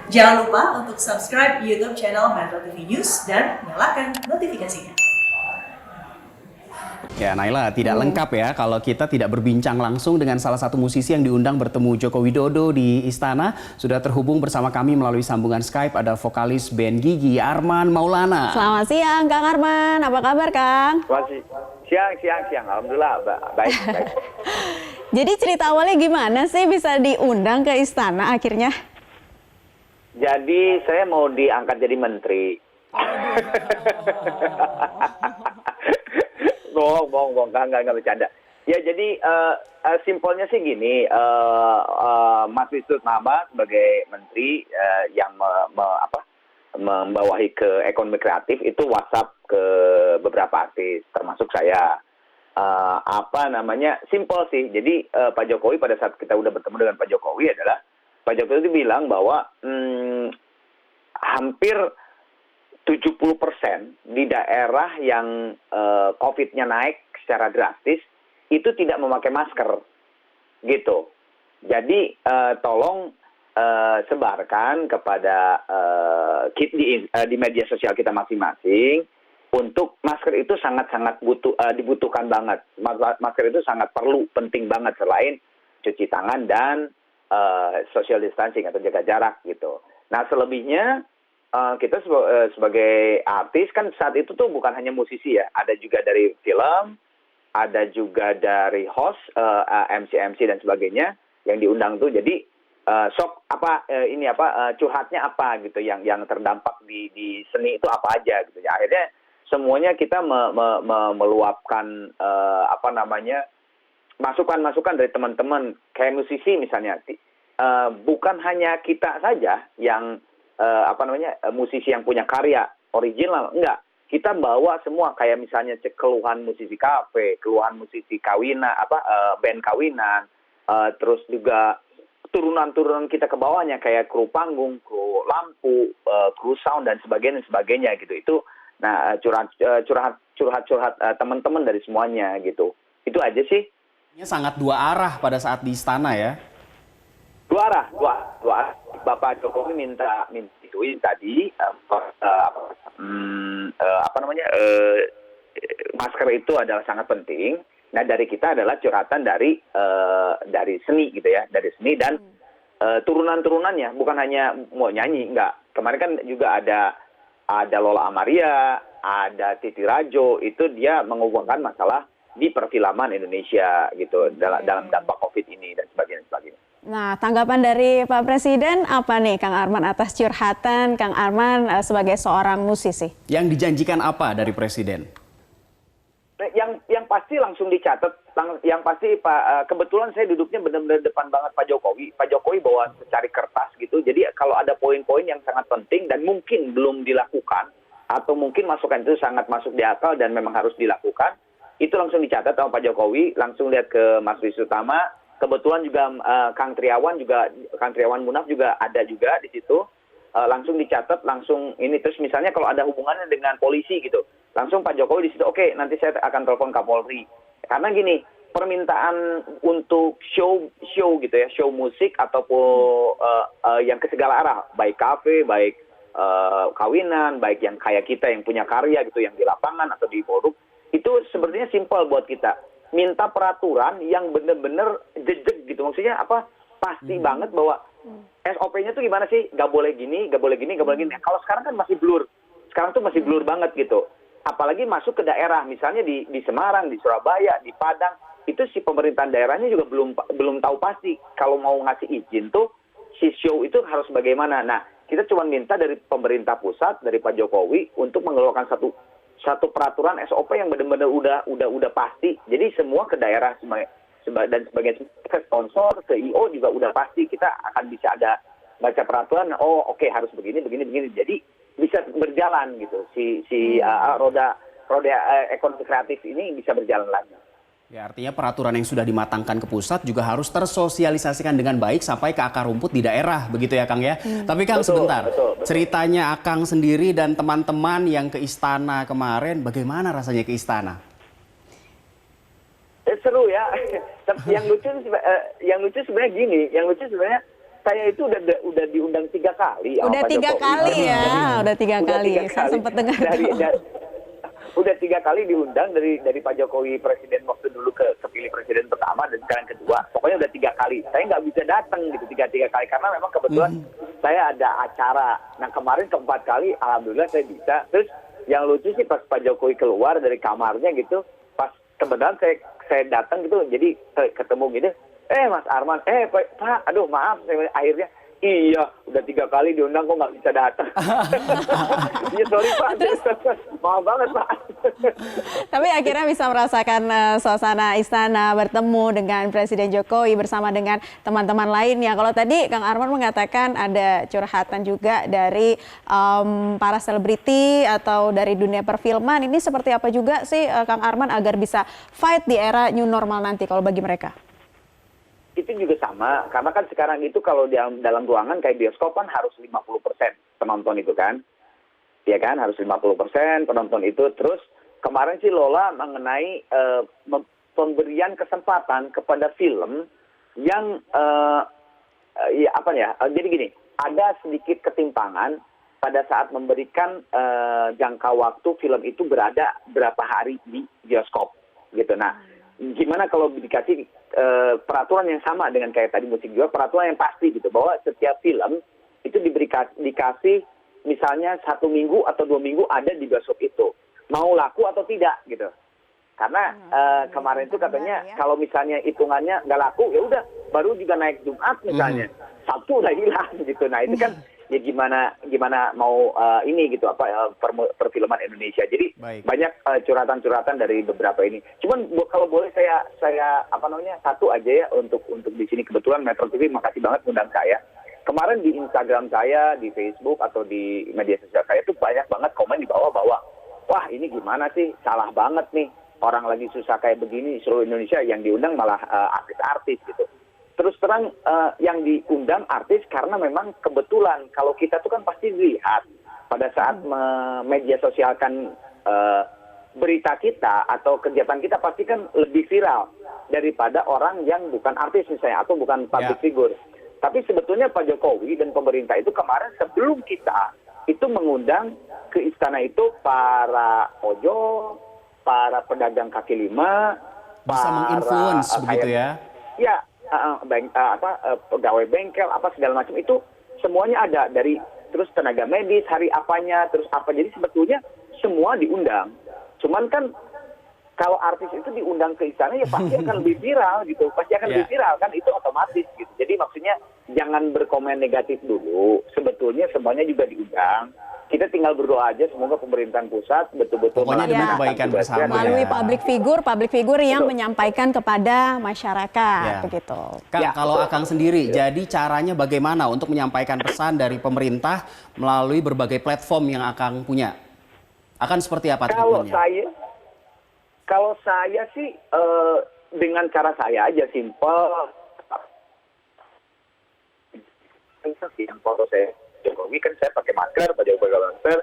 Jangan lupa untuk subscribe YouTube channel Metro TV News dan nyalakan notifikasinya. Ya Naila, tidak lengkap ya kalau kita tidak berbincang langsung dengan salah satu musisi yang diundang bertemu Joko Widodo di Istana. Sudah terhubung bersama kami melalui sambungan Skype ada vokalis band Gigi, Arman Maulana. Selamat siang Kang Arman, apa kabar Kang? Siang. Alhamdulillah, baik. Jadi cerita awalnya gimana sih bisa diundang ke Istana akhirnya? Jadi saya mau diangkat jadi menteri. Bohong, nggak bercanda. Ya jadi simpelnya sih gini, Mas Wisnu Tama sebagai menteri yang membawahi ke ekonomi kreatif itu WhatsApp ke beberapa artis, termasuk saya. Simpel sih. Jadi Pak Jokowi pada saat kita udah bertemu dengan Pak Jokowi adalah Pak Jokowi itu bilang bahwa hampir 70% di daerah yang COVID-nya naik secara drastis itu tidak memakai masker, gitu. Jadi tolong sebarkan kepada di media sosial kita masing-masing untuk masker itu sangat-sangat dibutuhkan banget. Masker itu sangat perlu, penting banget selain cuci tangan dan social distancing atau jaga jarak gitu. Nah selebihnya kita sebagai artis kan saat itu tuh bukan hanya musisi ya, ada juga dari film, ada juga dari host, MC dan sebagainya yang diundang tuh. Jadi curhatnya apa gitu yang terdampak di seni itu apa aja gitu ya. Akhirnya semuanya kita meluapkan masukan-masukan dari teman-teman kayak musisi misalnya. Bukan hanya kita saja yang musisi yang punya karya original, enggak. Kita bawa semua kayak misalnya keluhan musisi kafe, keluhan musisi kawinan, band kawinan, terus juga turunan-turunan kita ke bawahnya kayak kru panggung, kru lampu, kru sound dan sebagainya gitu. Itu curhat teman-teman dari semuanya gitu. Itu aja sih. Ini sangat dua arah pada saat di Istana ya. Dua arah. Bapak Jokowi minta ituin tadi masker itu adalah sangat penting. Nah dari kita adalah curhatan dari seni gitu ya, dari seni dan turunan-turunannya, bukan hanya mau nyanyi, enggak. Kemarin kan juga ada Lola Amaria, ada Titi Rajo, itu dia menghubungkan masalah di perfilman Indonesia gitu dalam dampak COVID ini dan sebagainya. Nah, tanggapan dari Pak Presiden apa nih Kang Arman atas curhatan Kang Arman sebagai seorang musisi? Yang dijanjikan apa dari Presiden? Yang pasti langsung dicatat, yang pasti kebetulan saya duduknya benar-benar depan banget Pak Jokowi. Pak Jokowi bawa secari kertas gitu. Jadi kalau ada poin-poin yang sangat penting dan mungkin belum dilakukan atau mungkin masukan itu sangat masuk di akal dan memang harus dilakukan, itu langsung dicatat sama Pak Jokowi, langsung lihat ke Mas Wisnu Tama. Kebetulan juga Kang Triawan Munaf juga ada juga di situ. Langsung dicatat, langsung ini. Terus misalnya kalau ada hubungannya dengan polisi gitu, langsung Pak Jokowi di situ, oke, nanti saya akan telepon Kapolri. Karena gini, permintaan untuk show gitu ya, show musik ataupun yang ke segala arah, baik kafe, baik kawinan, baik yang kayak kita yang punya karya gitu, yang di lapangan atau di forum, itu sebenarnya simpel buat kita. Minta peraturan yang benar-benar jejak gitu, maksudnya pasti banget bahwa SOP-nya tuh gimana sih, gak boleh gini. Kalau sekarang kan masih blur, banget gitu, apalagi masuk ke daerah, misalnya di Semarang, di Surabaya, di Padang, itu si pemerintahan daerahnya juga belum tahu pasti kalau mau ngasih izin tuh si show itu harus bagaimana. Nah kita cuma minta dari pemerintah pusat, dari Pak Jokowi untuk mengeluarkan satu peraturan SOP yang benar-benar udah pasti. Jadi semua ke daerah dan sebagai sponsor, ke IO juga udah pasti kita akan bisa ada baca peraturan. Oh oke, harus begini. Jadi bisa berjalan gitu. Roda ekonomi kreatif ini bisa berjalan lagi. Ya, artinya peraturan yang sudah dimatangkan ke pusat juga harus tersosialisasikan dengan baik sampai ke akar rumput di daerah, begitu ya Kang ya. Tapi Kang sebentar, ceritanya Akang sendiri dan teman-teman yang ke Istana kemarin, bagaimana rasanya ke Istana? Seru ya. Yang lucu sebenarnya gini, saya itu udah diundang 3 kali. Udah Pak 3 Jokowi. kali ya, udah 3 Udah kali. 3 Saya kali. sempat dengar. Udah 3 kali diundang dari Pak Jokowi presiden waktu dulu kepilih presiden pertama dan sekarang kedua. Pokoknya udah 3 kali. Saya nggak bisa datang gitu 3 kali karena memang kebetulan saya ada acara. Nah kemarin keempat kali, alhamdulillah saya bisa. Terus yang lucu sih pas Pak Jokowi keluar dari kamarnya gitu, pas kebetulan saya datang gitu, jadi ketemu gitu. Mas Arman, Pak, aduh maaf, akhirnya. Iya, udah 3 kali diundang kok nggak bisa datang. Iya sorry Pak, maaf banget Pak. Tapi akhirnya bisa merasakan suasana istana bertemu dengan Presiden Jokowi bersama dengan teman-teman lainnya. Kalau tadi Kang Arman mengatakan ada curhatan juga dari para selebriti atau dari dunia perfilman. Ini seperti apa juga sih Kang Arman agar bisa fight di era new normal nanti kalau bagi mereka? Itu juga sama, karena kan sekarang itu kalau dalam ruangan kayak bioskop kan harus 50% penonton itu kan. Ya kan, harus 50% penonton itu. Terus kemarin sih Lola mengenai pemberian kesempatan kepada film yang jadi gini, ada sedikit ketimpangan pada saat memberikan jangka waktu film itu berada berapa hari di bioskop gitu. Nah, gimana kalau dikasih peraturan yang sama dengan kayak tadi musik juga, peraturan yang pasti gitu, bahwa setiap film itu dikasih misalnya 1 minggu atau 2 minggu ada di bioskop itu, mau laku atau tidak gitu. Karena kemarin itu katanya kalau misalnya hitungannya nggak laku, ya udah baru juga naik Jumat misalnya, Sabtu udah hilang gitu. Nah itu kan ya gimana mau ini gitu perfilman Indonesia. Jadi banyak curhatan-curhatan dari beberapa ini. Cuman kalau boleh saya satu aja ya untuk di sini, kebetulan Metro TV makasih banget undang saya. Kemarin di Instagram saya, di Facebook atau di media sosial saya itu banyak banget komen di bawah bahwa wah ini gimana sih, salah banget nih, orang lagi susah kayak begini seluruh Indonesia yang diundang malah artis-artis gitu. Terus terang yang diundang artis karena memang kebetulan kalau kita tuh kan pasti lihat pada saat media sosialkan berita kita atau kegiatan kita pasti kan lebih viral daripada orang yang bukan artis misalnya atau bukan public figure. Tapi sebetulnya Pak Jokowi dan pemerintah itu kemarin sebelum kita itu mengundang ke istana itu para ojol, para pedagang kaki lima, bisa menginfluence begitu ya? Ya. Pegawai bengkel apa segala macam itu semuanya ada, dari terus tenaga medis hari apanya terus apa, jadi sebetulnya semua diundang. Cuman kan kalau artis itu diundang ke istana ya pasti akan lebih viral gitu, pasti akan lebih viral kan, itu otomatis gitu. Jadi maksudnya jangan berkomen negatif dulu, sebetulnya semuanya juga diundang. Kita tinggal berdoa aja semoga pemerintahan pusat betul-betul pokoknya demi kebaikan bersama melalui ya. public figure yang menyampaikan kepada masyarakat begitu. Kang, kalau Akang sendiri, jadi caranya bagaimana untuk menyampaikan pesan dari pemerintah melalui berbagai platform yang Akang punya? Akan seperti apa treatmentnya? Kalau saya sih dengan cara saya aja simple. Yang foto saya Jokowi kan saya pakai masker, Pak Jokowi pakai masker,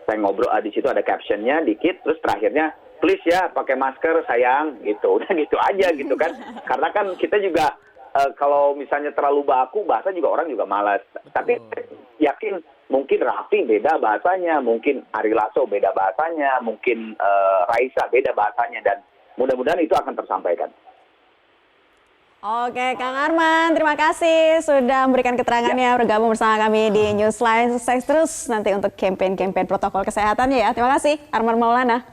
saya ngobrol di situ ada captionnya dikit, terus terakhirnya please ya pakai masker sayang gitu, udah gitu aja gitu kan. Karena kan kita juga kalau misalnya terlalu baku bahasa juga orang juga malas. Tapi yakin mungkin Raffi beda bahasanya, mungkin Ari Lasso beda bahasanya, mungkin Raisa beda bahasanya, dan mudah-mudahan itu akan tersampaikan. Oke, Kang Arman, terima kasih sudah memberikan keterangannya, bergabung bersama kami di Newsline. Sukses terus nanti untuk kampanye protokol kesehatannya ya. Terima kasih, Arman Maulana.